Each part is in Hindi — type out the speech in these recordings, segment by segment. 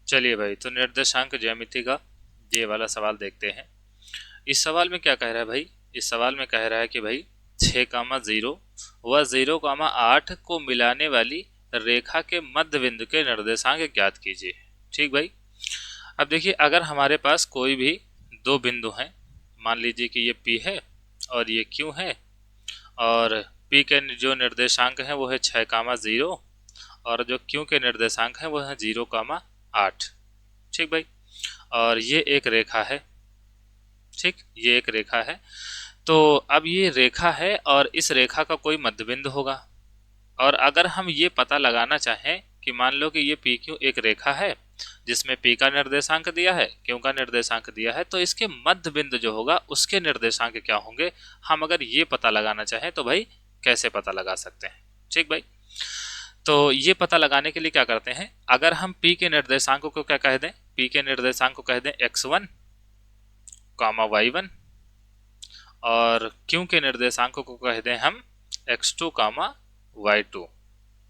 चलिए भाई, तो निर्देशांक ज्यामिति का ये वाला सवाल देखते हैं। इस सवाल में क्या कह रहा है भाई? इस सवाल में कह रहा है कि भाई 6,0 व 0,8 को मिलाने वाली रेखा के मध्य बिंदु के निर्देशांक ज्ञात कीजिए। ठीक भाई। अब देखिए, अगर हमारे पास कोई भी दो बिंदु हैं, मान लीजिए कि ये P है और ये Q है, और P के जो निर्देशांक हैं वो है 6,0 और जो Q के निर्देशांक हैं वो है 0,8। ठीक भाई। और ये एक रेखा है। ठीक, ये एक रेखा है। तो अब ये रेखा है और इस रेखा का कोई मध्यबिंदु होगा। और अगर हम ये पता लगाना चाहें कि मान लो कि ये पी क्यू एक रेखा है जिसमें पी का निर्देशांक दिया है, क्यू का निर्देशांक दिया है, तो इसके मध्य बिंदु जो होगा उसके निर्देशांक क्या होंगे, हम अगर ये पता लगाना चाहें तो भाई कैसे पता लगा सकते हैं। ठीक भाई। तो ये पता लगाने के लिए क्या करते हैं, अगर हम P के निर्देशांकों को क्या कह दें, P के निर्देशांक को कह दें x1, y1, और Q के निर्देशांकों को कह दें हम x2, y2।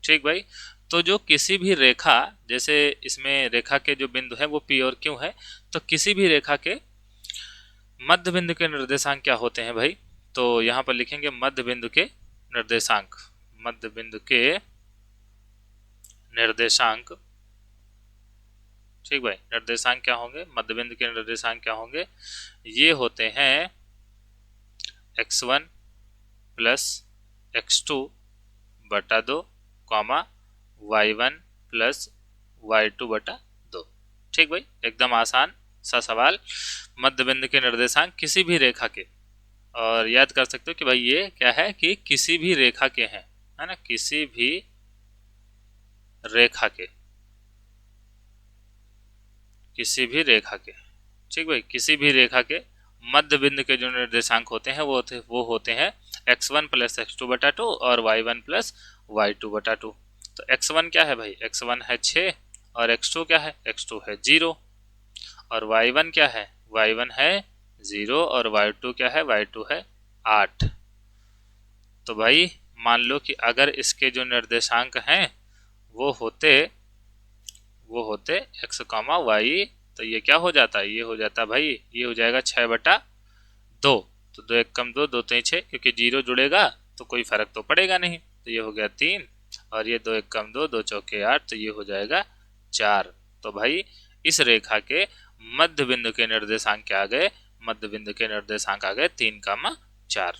ठीक भाई। तो जो किसी भी रेखा, जैसे इसमें रेखा के जो बिंदु है वो P और Q है, तो किसी भी रेखा के मध्य बिंदु के निर्देशांक क्या होते हैं भाई? तो यहाँ पर लिखेंगे मध्य बिंदु के निर्देशांक। मध्य बिंदु के निर्देशांक। ठीक भाई, निर्देशांक क्या होंगे, मध्य बिंदु के निर्देशांक क्या होंगे? ये होते हैं x1 प्लस x2 बटा 2, y1 प्लस y2 बटा 2। ठीक भाई, एकदम आसान सा सवाल। मध्य बिंदु के निर्देशांक किसी भी रेखा के, और याद कर सकते हो कि भाई ये क्या है कि किसी भी रेखा के हैं, है ना, किसी भी रेखा के, किसी भी रेखा के। ठीक भाई, किसी भी रेखा के मध्य बिंदु के जो निर्देशांक होते हैं वो होते हैं x1 प्लस x2 बटा 2 और y1 प्लस y2 बटा 2। तो x1 क्या है भाई? x1 है 6 और x2 क्या है? x2 है 0। और y1 क्या है? y1 है 0 और y2 क्या है? y2 है 8। तो भाई मान लो कि अगर इसके जो निर्देशांक हैं वो होते x, y, तो ये क्या हो जाता है? ये हो जाता भाई, ये हो जाएगा 6/2। तो 2 एक कम 2, 2 3 6, क्योंकि 0 जुड़ेगा तो कोई फर्क तो पड़ेगा नहीं, तो ये हो गया 3। और ये 2 एक कम 2, 2 चौके 8, तो ये हो जाएगा 4। तो भाई इस रेखा के मध्य बिंदु के निर्देशांक क्या आ गए? मध्य बिंदु के निर्देशांक आ गए 3, 4।